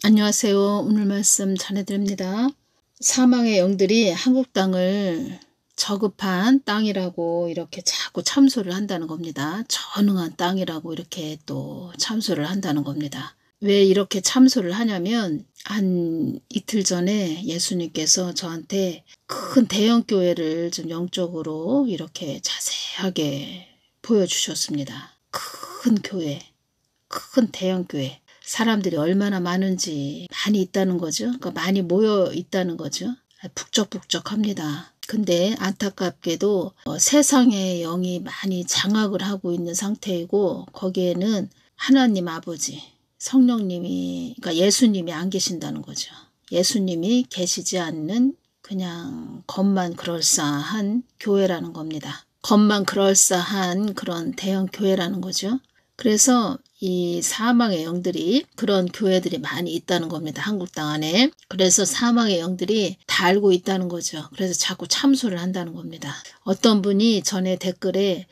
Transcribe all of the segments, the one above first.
안녕하세요. 오늘 말씀 전해드립니다. 사망의 영들이 한국 땅을 저급한 땅이라고 이렇게 자꾸 참소를 한다는 겁니다. 전능한 땅이라고 이렇게 또 참소를 한다는 겁니다. 왜 이렇게 참소를 하냐면 한 이틀 전에 예수님께서 저한테 큰 대형 교회를 좀 영적으로 이렇게 자세하게 보여주셨습니다. 큰 교회, 큰 대형 교회. 사람들이 얼마나 많은지 많이 있다는 거죠. 그러니까 많이 모여 있다는 거죠. 북적북적합니다. 근데 안타깝게도 세상의 영이 많이 장악을 하고 있는 상태이고 거기에는 하나님 아버지, 성령님이, 그러니까 예수님이 안 계신다는 거죠. 예수님이 계시지 않는 그냥 겉만 그럴싸한 교회라는 겁니다. 겉만 그럴싸한 그런 대형 교회라는 거죠. 그래서 이 사망의 영들이 그런 교회들이 많이 있다는 겁니다. 한국 땅 안에. 그래서 사망의 영들이 다 알고 있다는 거죠. 그래서 자꾸 참소를 한다는 겁니다. 어떤 분이 전에 댓글에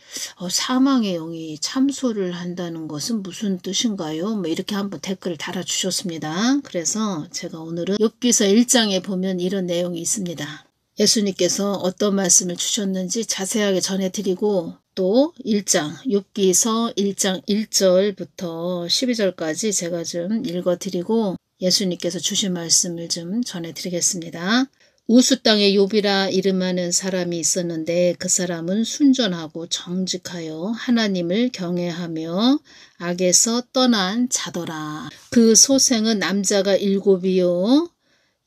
사망의 영이 참소를 한다는 것은 무슨 뜻인가요? 뭐 이렇게 한번 댓글을 달아주셨습니다. 그래서 제가 오늘은 욥기서 1장에 보면 이런 내용이 있습니다. 예수님께서 어떤 말씀을 주셨는지 자세하게 전해드리고 또 1장, 욥기서 1장 1절부터 12절까지 제가 좀 읽어드리고 예수님께서 주신 말씀을 좀 전해드리겠습니다. 우수 땅에 욥이라 이름하는 사람이 있었는데 그 사람은 순전하고 정직하여 하나님을 경외하며 악에서 떠난 자더라. 그 소생은 남자가 7이요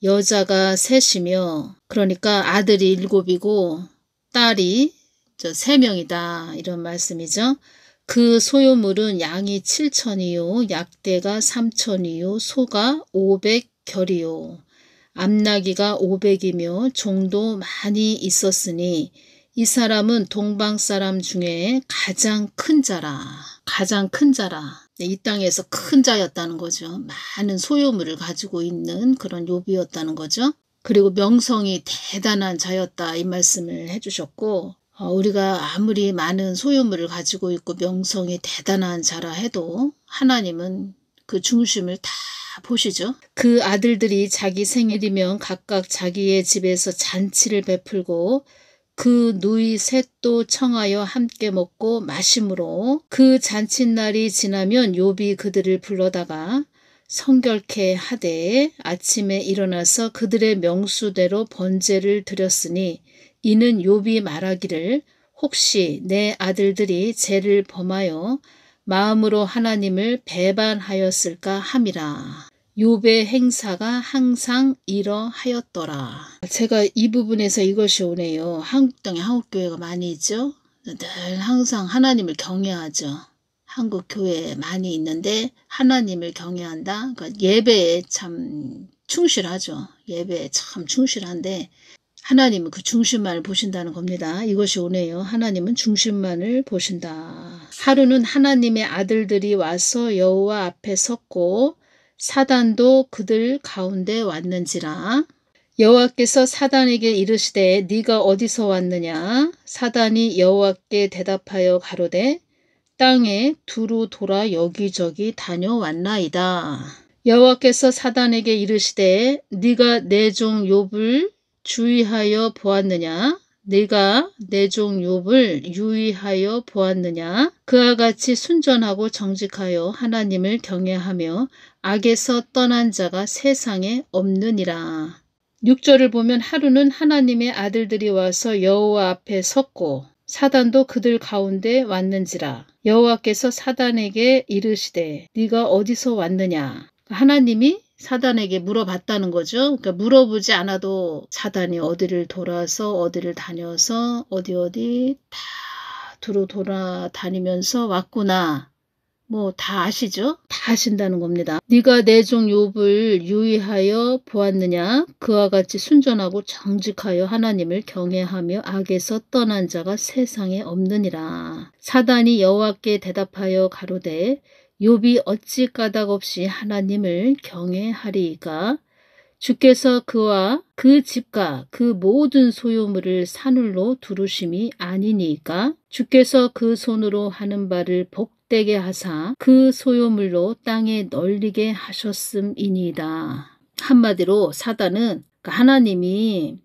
여자가 3이며 그러니까 아들이 7이고 딸이 3명이다 이런 말씀이죠. 그 소유물은 양이 7천이요 약대가 3천이요 소가 500결이요 암나귀가 500이며 종도 많이 있었으니 이 사람은 동방 사람 중에 가장 큰 자라. 가장 큰 자라. 이 땅에서 큰 자였다는 거죠. 많은 소유물을 가지고 있는 그런 욥이었다는 거죠. 그리고 명성이 대단한 자였다 이 말씀을 해주셨고 우리가 아무리 많은 소유물을 가지고 있고 명성이 대단한 자라 해도 하나님은 그 중심을 다 보시죠. 그 아들들이 자기 생일이면 각각 자기의 집에서 잔치를 베풀고 그 누이 셋도 청하여 함께 먹고 마심으로 그 잔칫날이 지나면 욥이 그들을 불러다가 성결케 하되 아침에 일어나서 그들의 명수대로 번제를 드렸으니 이는 욥이 말하기를 혹시 내 아들들이 죄를 범하여 마음으로 하나님을 배반하였을까 함이라. 욥의 행사가 항상 이러하였더라. 제가 이 부분에서 이것이 오네요. 한국 땅에 한국교회가 많이 있죠. 늘 항상 하나님을 경외하죠. 한국 교회에 많이 있는데 하나님을 경외한다. 그러니까 예배에 참 충실하죠. 예배에 참 충실한데 하나님은 그 중심만을 보신다는 겁니다. 이것이 오네요. 하나님은 중심만을 보신다. 하루는 하나님의 아들들이 와서 여호와 앞에 섰고 사단도 그들 가운데 왔는지라. 여호와께서 사단에게 이르시되 네가 어디서 왔느냐. 사단이 여호와께 대답하여 가로되 땅에 두루 돌아 여기저기 다녀왔나이다. 여호와께서 사단에게 이르시되 네가 내 종 욥을 주의하여 보았느냐. 네가 내 종 욥을 유의하여 보았느냐. 그와 같이 순전하고 정직하여 하나님을 경외하며 악에서 떠난 자가 세상에 없느니라. 6절을 보면 하루는 하나님의 아들들이 와서 여호와 앞에 섰고 사단도 그들 가운데 왔는지라. 여호와께서 사단에게 이르시되 네가 어디서 왔느냐. 하나님이 사단에게 물어봤다는 거죠. 그러니까 물어보지 않아도 사단이 어디를 돌아서 어디를 다녀서 어디 다 두루 돌아다니면서 왔구나. 뭐 다 아시죠? 다 아신다는 겁니다. 네가 내 종 욥을 유의하여 보았느냐. 그와 같이 순전하고 정직하여 하나님을 경외하며 악에서 떠난 자가 세상에 없느니라. 사단이 여호와께 대답하여 가로되 욥이 어찌 까닭없이 하나님을 경외하리이까. 주께서 그와 그 집과 그 모든 소유물을 산울로 두르심이 아니니까. 주께서 그 손으로 하는 바를 복되게 하사 그 소유물로 땅에 널리게 하셨음이니이다. 한마디로 사단은 하나님이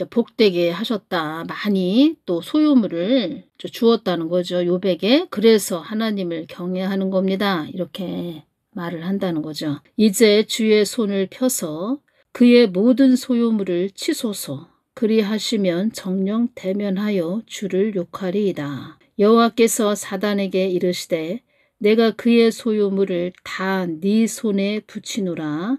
복되게 하셨다. 많이 또 소유물을 주었다는 거죠. 욥에게. 그래서 하나님을 경외하는 겁니다. 이렇게 말을 한다는 거죠. 이제 주의 손을 펴서 그의 모든 소유물을 치소서. 그리하시면 정령 대면하여 주를 욕하리이다. 여호와께서 사단에게 이르시되 내가 그의 소유물을 다 네 손에 붙이노라.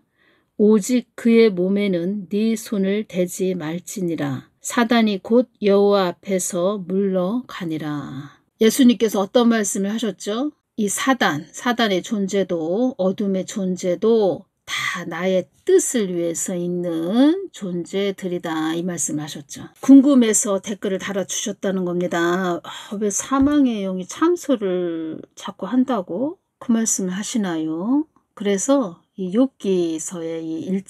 오직 그의 몸에는 네 손을 대지 말지니라. 사단이 곧 여호와 앞에서 물러가니라. 예수님께서 어떤 말씀을 하셨죠? 이 사단의 존재도 어둠의 존재도 다 나의 뜻을 위해서 있는 존재들이다. 이 말씀을 하셨죠. 궁금해서 댓글을 달아주셨다는 겁니다. 왜 사망의 영이 참소를 자꾸 한다고 그 말씀을 하시나요? 그래서 이 욥기서의 이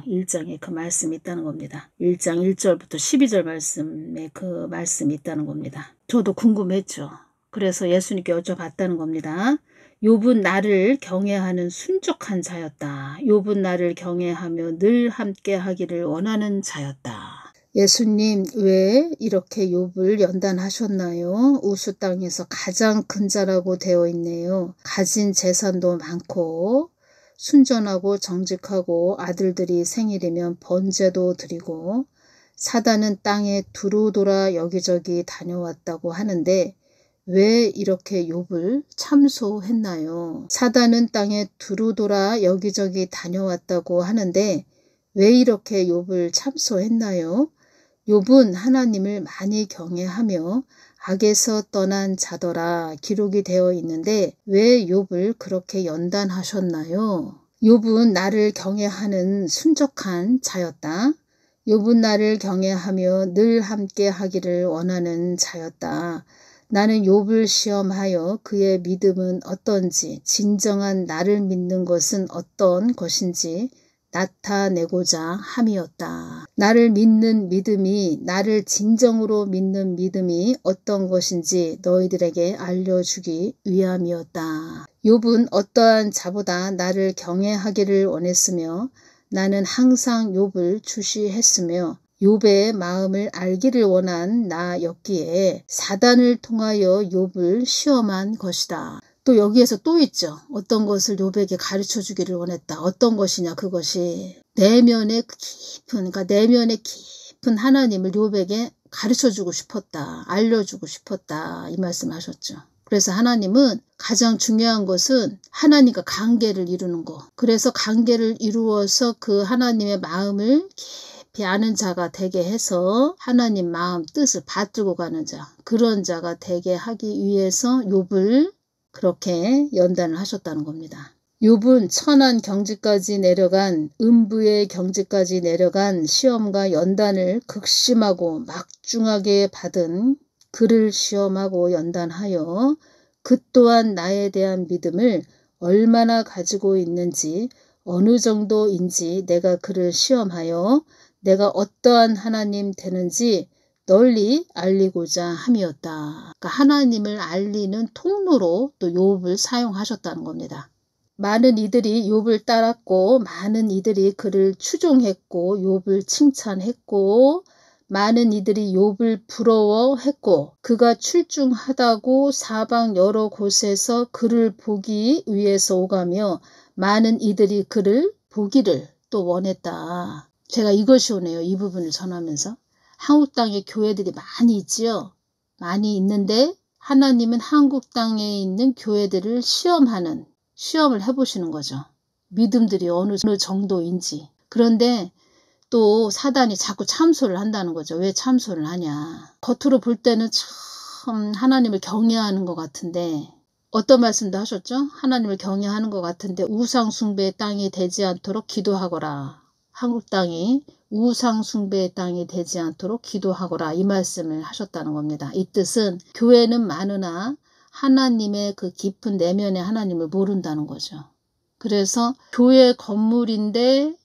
1장에 그 말씀이 있다는 겁니다. 1장 1절부터 12절 말씀에 그 말씀이 있다는 겁니다. 저도 궁금했죠. 그래서 예수님께 여쭤봤다는 겁니다. 욥은 나를 경외하는 순종한 자였다. 욥은 나를 경외하며 늘 함께 하기를 원하는 자였다. 예수님 왜 이렇게 욥을 연단하셨나요? 우수 땅에서 가장 큰 자라고 되어 있네요. 가진 재산도 많고 순전하고 정직하고 아들들이 생일이면 번제도 드리고 사단은 땅에 두루돌아 여기저기 다녀왔다고 하는데 왜 이렇게 욥을 참소했나요? 사단은 땅에 두루돌아 여기저기 다녀왔다고 하는데 왜 이렇게 욥을 참소했나요? 욥은 하나님을 많이 경외하며 악에서 떠난 자더라 기록이 되어 있는데 왜 욥을 그렇게 연단하셨나요? 욥은 나를 경외하는 순종한 자였다. 욥은 나를 경외하며 늘 함께 하기를 원하는 자였다. 나는 욥을 시험하여 그의 믿음은 어떤지 진정한 나를 믿는 것은 어떤 것인지 나타내고자 함이었다. 나를 믿는 믿음이 나를 진정으로 믿는 믿음이 어떤 것인지 너희들에게 알려주기 위함이었다. 욥은 어떠한 자보다 나를 경외하기를 원했으며 나는 항상 욥을 주시했으며 욥의 마음을 알기를 원한 나였기에 사단을 통하여 욥을 시험한 것이다. 또 여기에서 또 있죠. 어떤 것을 욥에게 가르쳐 주기를 원했다. 어떤 것이냐 그것이 내면의 깊은 하나님을 욥에게 가르쳐 주고 싶었다. 알려주고 싶었다. 이 말씀하셨죠. 그래서 하나님은 가장 중요한 것은 하나님과 관계를 이루는 거. 그래서 관계를 이루어서 그 하나님의 마음을 깊이 아는 자가 되게 해서 하나님 마음 뜻을 받들고 가는 자. 그런 자가 되게 하기 위해서 욥을 그렇게 연단을 하셨다는 겁니다. 욥은 천한 경지까지 내려간 음부의 경지까지 내려간 시험과 연단을 극심하고 막중하게 받은 그를 시험하고 연단하여 그 또한 나에 대한 믿음을 얼마나 가지고 있는지 어느 정도인지 내가 그를 시험하여 내가 어떠한 하나님 되는지 널리 알리고자 함이었다. 그러니까 하나님을 알리는 통로로 또 욥을 사용하셨다는 겁니다. 많은 이들이 욥을 따랐고 많은 이들이 그를 추종했고 욥을 칭찬했고 많은 이들이 욥을 부러워했고 그가 출중하다고 사방 여러 곳에서 그를 보기 위해서 오가며 많은 이들이 그를 보기를 또 원했다. 제가 이것이 오네요. 이 부분을 전하면서. 한국 땅에 교회들이 많이 있지요. 많이 있는데 하나님은 한국 땅에 있는 교회들을 시험을 해보시는 거죠. 믿음들이 어느 정도인지. 그런데 또 사단이 자꾸 참소를 한다는 거죠. 왜 참소를 하냐. 겉으로 볼 때는 참 하나님을 경외하는 것 같은데 어떤 말씀도 하셨죠? 하나님을 경외하는 것 같은데 우상 숭배의 땅이 되지 않도록 기도하거라. 한국 땅이 우상 숭배의 땅이 되지 않도록 기도하거라. 이 말씀을 하셨다는 겁니다. 이 뜻은 교회는 많으나 하나님의 그 깊은 내면의 하나님을 모른다는 거죠. 그래서 교회 건물인데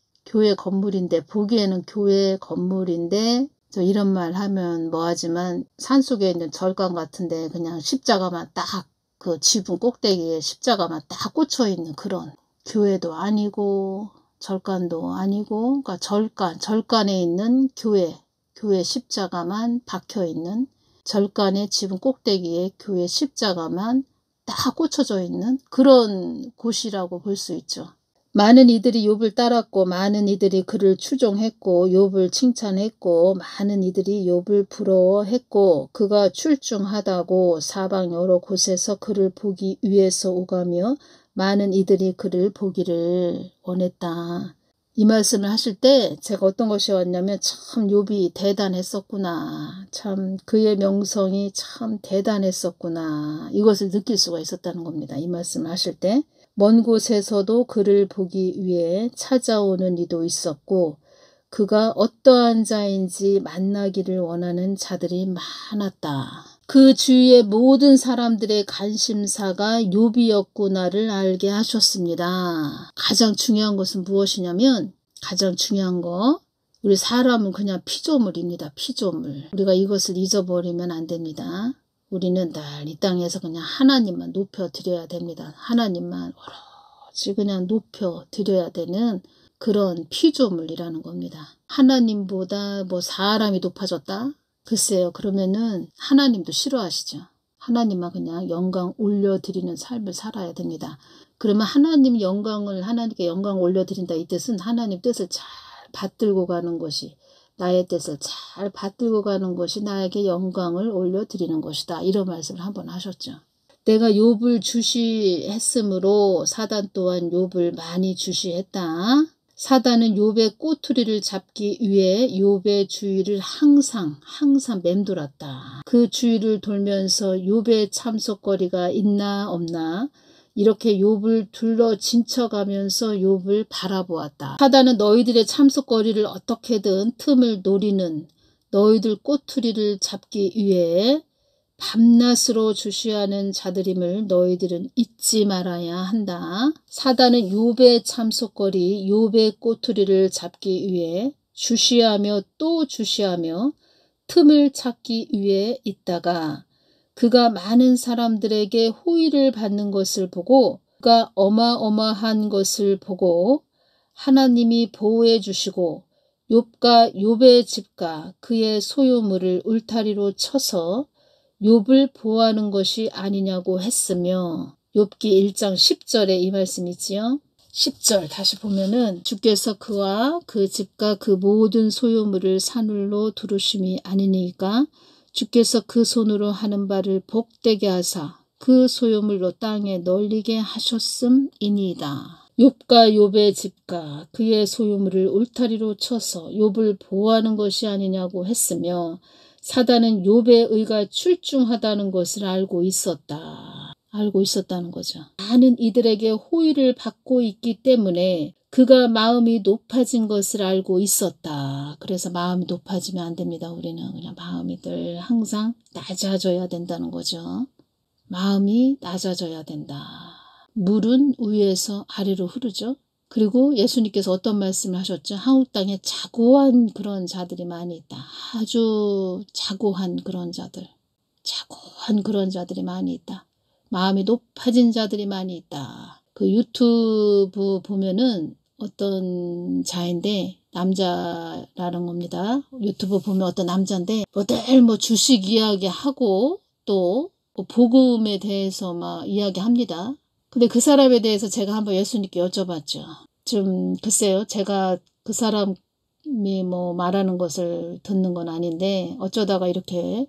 보기에는 교회 건물인데 저 이런 말 하면 뭐하지만 산속에 있는 절간 같은데 그냥 십자가만 딱 그 지붕 꼭대기에 십자가만 딱 꽂혀 있는 그런 교회도 아니고 절간도 아니고, 그러니까 절간에 있는 교회 십자가만 박혀 있는, 절간의 지붕 꼭대기에 교회 십자가만 딱 꽂혀져 있는 그런 곳이라고 볼 수 있죠. 많은 이들이 욥을 따랐고 많은 이들이 그를 추종했고 욥을 칭찬했고 많은 이들이 욥을 부러워했고 그가 출중하다고 사방 여러 곳에서 그를 보기 위해서 오가며 많은 이들이 그를 보기를 원했다. 이 말씀을 하실 때 제가 어떤 것이 왔냐면 참 욥이 대단했었구나. 참 그의 명성이 참 대단했었구나. 이것을 느낄 수가 있었다는 겁니다. 이 말씀을 하실 때. 먼 곳에서도 그를 보기 위해 찾아오는 이도 있었고 그가 어떠한 자인지 만나기를 원하는 자들이 많았다. 그 주위의 모든 사람들의 관심사가 욥이었구나를 알게 하셨습니다. 가장 중요한 것은 무엇이냐면, 가장 중요한 거, 우리 사람은 그냥 피조물입니다. 피조물. 우리가 이것을 잊어버리면 안 됩니다. 우리는 늘 이 땅에서 그냥 하나님만 높여드려야 됩니다. 하나님만 오로지 그냥 높여드려야 되는 그런 피조물이라는 겁니다. 하나님보다 뭐 사람이 높아졌다? 글쎄요. 그러면은 하나님도 싫어하시죠. 하나님만 그냥 영광 올려드리는 삶을 살아야 됩니다. 그러면 하나님께 영광을 올려드린다. 이 뜻은 하나님 뜻을 잘 받들고 가는 것이, 나의 뜻을 잘 받들고 가는 것이 나에게 영광을 올려드리는 것이다. 이런 말씀을 한번 하셨죠. 내가 욥을 주시했으므로 사단 또한 욥을 많이 주시했다. 사단은 욥의 꼬투리를 잡기 위해 욥의 주위를 항상 맴돌았다. 그 주위를 돌면서 욥의 참속거리가 있나 없나 이렇게 욥을 둘러 진쳐가면서 욥을 바라보았다. 사단은 너희들의 참속거리를 어떻게든 틈을 노리는 너희들 꼬투리를 잡기 위해 밤낮으로 주시하는 자들임을 너희들은 잊지 말아야 한다. 사단은 욥의 참속거리, 욥의 꼬투리를 잡기 위해 주시하며 또 주시하며 틈을 찾기 위해 있다가 그가 많은 사람들에게 호의를 받는 것을 보고 그가 어마어마한 것을 보고 하나님이 보호해 주시고 욥과 욥의 집과 그의 소유물을 울타리로 쳐서 욥을 보호하는 것이 아니냐고 했으며 욥기 1장 10절에 이 말씀이 있지요. 10절 다시 보면은 주께서 그와 그 집과 그 모든 소유물을 산울로 두르심이 아니니까 주께서 그 손으로 하는 바를 복되게 하사 그 소유물로 땅에 널리게 하셨음이니이다. 욥과 욥의 집과 그의 소유물을 울타리로 쳐서 욥을 보호하는 것이 아니냐고 했으며 사단은 욥의 의가 출중하다는 것을 알고 있었다는 거죠. 많은 이들에게 호의를 받고 있기 때문에 그가 마음이 높아진 것을 알고 있었다. 그래서 마음이 높아지면 안 됩니다. 우리는 그냥 마음이 늘 항상 낮아져야 된다는 거죠. 마음이 낮아져야 된다. 물은 위에서 아래로 흐르죠. 그리고 예수님께서 어떤 말씀을 하셨죠? 한국 땅에 자고한 그런 자들이 많이 있다. 아주 자고한 그런 자들이 많이 있다. 마음이 높아진 자들이 많이 있다. 그 유튜브 보면은 어떤 자인데 남자라는 겁니다. 유튜브 보면 어떤 남자인데 늘 주식 이야기하고 또 복음에 대해서 막 이야기합니다. 근데 그 사람에 대해서 제가 한번 예수님께 여쭤봤죠. 좀 글쎄요. 제가 그 사람이 말하는 것을 듣는 건 아닌데 어쩌다가 이렇게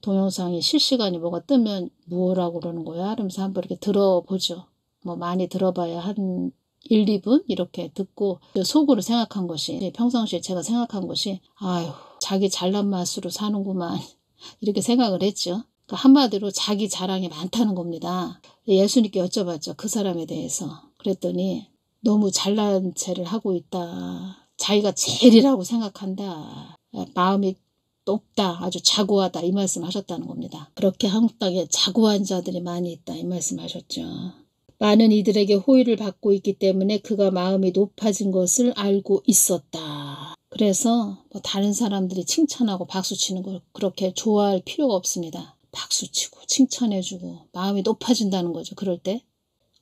동영상이 실시간이 뭐가 뜨면 뭐라고 그러는 거야? 그러면서 한번 이렇게 들어보죠. 많이 들어봐야 한 1, 2분 이렇게 듣고 속으로 생각한 것이, 평상시에 제가 생각한 것이 아유 자기 잘난 맛으로 사는구만 이렇게 생각을 했죠. 그러니까 한마디로 자기 자랑이 많다는 겁니다. 예수님께 여쭤봤죠. 그 사람에 대해서. 그랬더니 너무 잘난 체를 하고 있다. 자기가 제일이라고 생각한다. 마음이 높다. 아주 자고하다. 이 말씀 하셨다는 겁니다. 그렇게 한국 땅에 자고한 자들이 많이 있다. 이 말씀 하셨죠. 많은 이들에게 호의를 받고 있기 때문에 그가 마음이 높아진 것을 알고 있었다. 그래서 다른 사람들이 칭찬하고 박수치는 걸 그렇게 좋아할 필요가 없습니다. 박수치고 칭찬해주고 마음이 높아진다는 거죠. 그럴 때.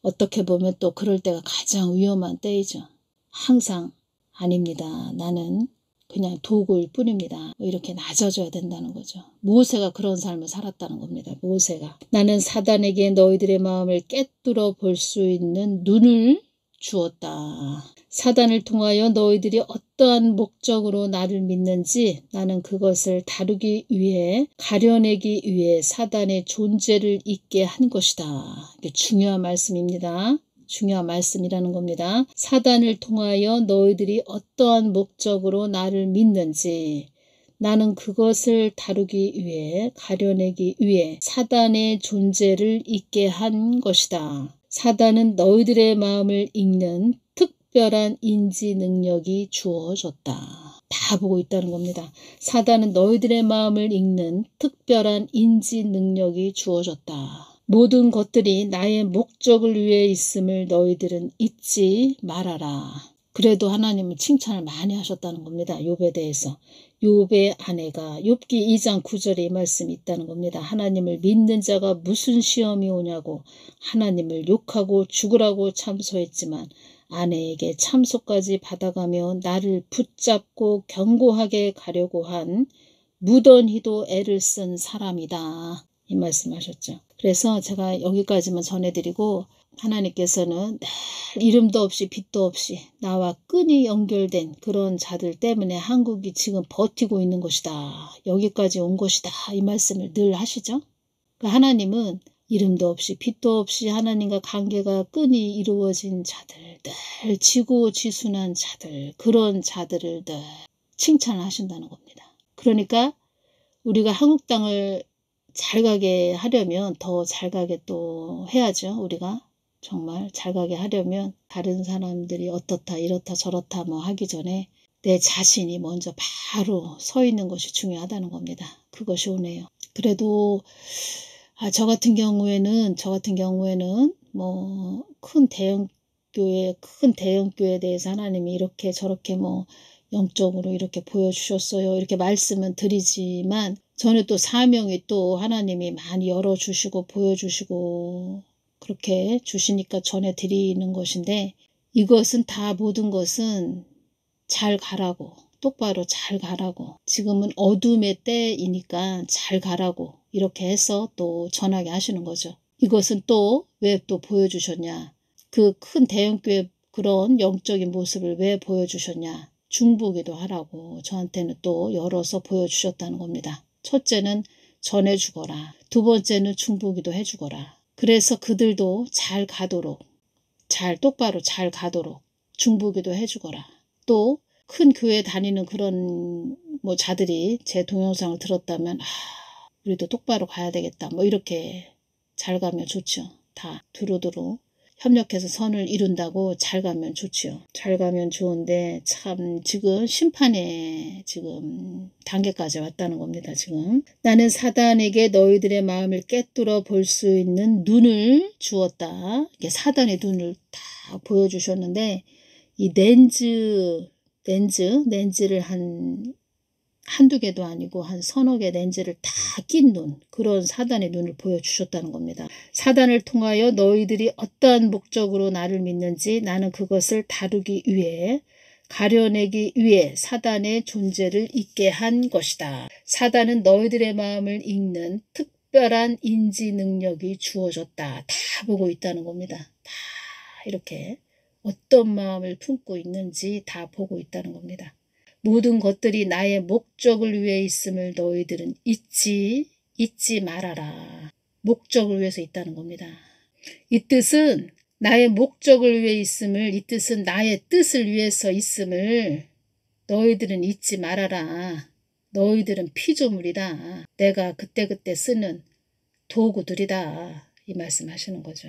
어떻게 보면 또 그럴 때가 가장 위험한 때이죠. 항상 아닙니다. 나는 그냥 도구일 뿐입니다. 이렇게 낮아져야 된다는 거죠. 모세가 그런 삶을 살았다는 겁니다. 모세가. 나는 사단에게 너희들의 마음을 꿰뚫어 볼 수 있는 눈을 주었다. 사단을 통하여 너희들이 어떠한 목적으로 나를 믿는지 나는 그것을 다루기 위해 가려내기 위해 사단의 존재를 잊게 한 것이다. 이게 중요한 말씀입니다. 중요한 말씀이라는 겁니다. 사단을 통하여 너희들이 어떠한 목적으로 나를 믿는지 나는 그것을 다루기 위해 가려내기 위해 사단의 존재를 잊게 한 것이다. 사단은 너희들의 마음을 읽는 특별한 인지 능력이 주어졌다. 다 보고 있다는 겁니다. 사단은 너희들의 마음을 읽는 특별한 인지 능력이 주어졌다. 모든 것들이 나의 목적을 위해 있음을 너희들은 잊지 말아라. 그래도 하나님은 칭찬을 많이 하셨다는 겁니다. 욥에 대해서. 욥의 아내가 욥기 2장 9절에 이 말씀이 있다는 겁니다. 하나님을 믿는 자가 무슨 시험이 오냐고 하나님을 욕하고 죽으라고 참소했지만 아내에게 참소까지 받아가며 나를 붙잡고 경고하게 가려고 한 무던히도 애를 쓴 사람이다. 이 말씀하셨죠. 그래서 제가 여기까지만 전해드리고 하나님께서는 늘 이름도 없이 빛도 없이 나와 끈이 연결된 그런 자들 때문에 한국이 지금 버티고 있는 것이다. 여기까지 온 것이다. 이 말씀을 늘 하시죠. 그러니까 하나님은 이름도 없이 빛도 없이 하나님과 관계가 끈이 이루어진 자들, 늘 지고지순한 자들, 그런 자들을 늘 칭찬을 하신다는 겁니다. 그러니까 우리가 한국 땅을 잘 가게 하려면 더 잘 가게 또 해야죠. 우리가 정말 잘 가게 하려면 다른 사람들이 어떻다 이렇다 저렇다 뭐 하기 전에 내 자신이 먼저 바로 서 있는 것이 중요하다는 겁니다. 그것이 오네요. 그래도 저 같은 경우에는 뭐 큰 대형교회에 대해서 하나님이 이렇게 저렇게 뭐 영적으로 이렇게 보여주셨어요. 이렇게 말씀은 드리지만 저는 또 사명이 또 하나님이 많이 열어주시고 보여주시고 그렇게 주시니까 전해드리는 것인데 이것은 다 모든 것은 잘 가라고 똑바로 잘 가라고 지금은 어둠의 때이니까 잘 가라고 이렇게 해서 또 전하게 하시는 거죠. 이것은 또 왜 또 보여주셨냐. 그 큰 대형교회 그런 영적인 모습을 왜 보여주셨냐. 중보기도 하라고 저한테는 또 열어서 보여주셨다는 겁니다. 첫째는 전해주거라. 두 번째는 중보기도 해주거라. 그래서 그들도 잘 가도록 똑바로 잘 가도록 중보기도 해주거라. 또 큰 교회 다니는 그런 뭐 자들이 제 동영상을 들었다면 우리도 똑바로 가야 되겠다. 뭐 이렇게 잘 가면 좋죠. 다 두루두루 협력해서 선을 이룬다고 잘 가면 좋죠. 잘 가면 좋은데 참 지금 심판의 지금 단계까지 왔다는 겁니다. 지금 나는 사단에게 너희들의 마음을 꿰뚫어 볼 수 있는 눈을 주었다. 이게 사단의 눈을 다 보여주셨는데 이 렌즈를 한두 개도 아니고 한 서너 개 렌즈를 다 낀 눈, 그런 사단의 눈을 보여주셨다는 겁니다. 사단을 통하여 너희들이 어떠한 목적으로 나를 믿는지 나는 그것을 다루기 위해 가려내기 위해 사단의 존재를 잊게 한 것이다. 사단은 너희들의 마음을 읽는 특별한 인지 능력이 주어졌다. 다 보고 있다는 겁니다. 다 이렇게 어떤 마음을 품고 있는지 다 보고 있다는 겁니다. 모든 것들이 나의 목적을 위해 있음을 너희들은 잊지 말아라. 목적을 위해서 있다는 겁니다. 이 뜻은 나의 목적을 위해 있음을, 이 뜻은 나의 뜻을 위해서 있음을 너희들은 잊지 말아라. 너희들은 피조물이다. 내가 그때그때 쓰는 도구들이다. 이 말씀하시는 거죠.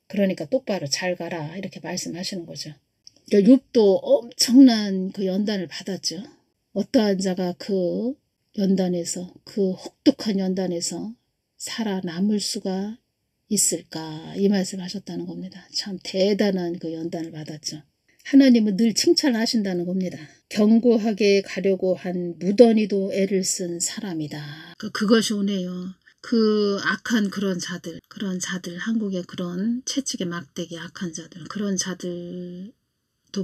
그러니까 똑바로 잘 가라. 이렇게 말씀하시는 거죠. 욥도 엄청난 그 연단을 받았죠. 어떠한 자가 그 연단에서 그 혹독한 연단에서 살아남을 수가 있을까 이 말씀하셨다는 겁니다. 참 대단한 그 연단을 받았죠. 하나님은 늘 칭찬을 하신다는 겁니다. 견고하게 가려고 한 무던히도 애를 쓴 사람이다. 그것이 오네요. 그 악한 그런 자들, 한국의 그런 채찍에 막대기 악한 자들, 그런 자들도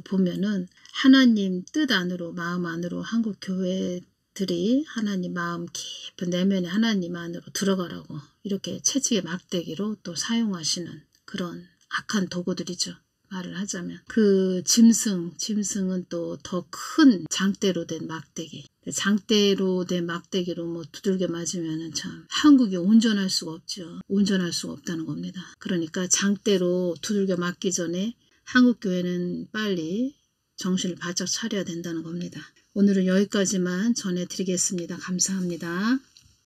보면은 하나님 뜻 안으로, 마음 안으로 한국 교회들이 하나님 마음 깊은 내면에 하나님 안으로 들어가라고 이렇게 채찍의 막대기로 또 사용하시는 그런 악한 도구들이죠. 말을 하자면 그 짐승은 또 더 큰 장대로 된 막대기, 장대로 된 막대기로 뭐 두들겨 맞으면은 참 한국이 온전할 수가 없죠. 온전할 수가 없다는 겁니다. 그러니까 장대로 두들겨 맞기 전에 한국 교회는 빨리 정신을 바짝 차려야 된다는 겁니다. 오늘은 여기까지만 전해드리겠습니다. 감사합니다.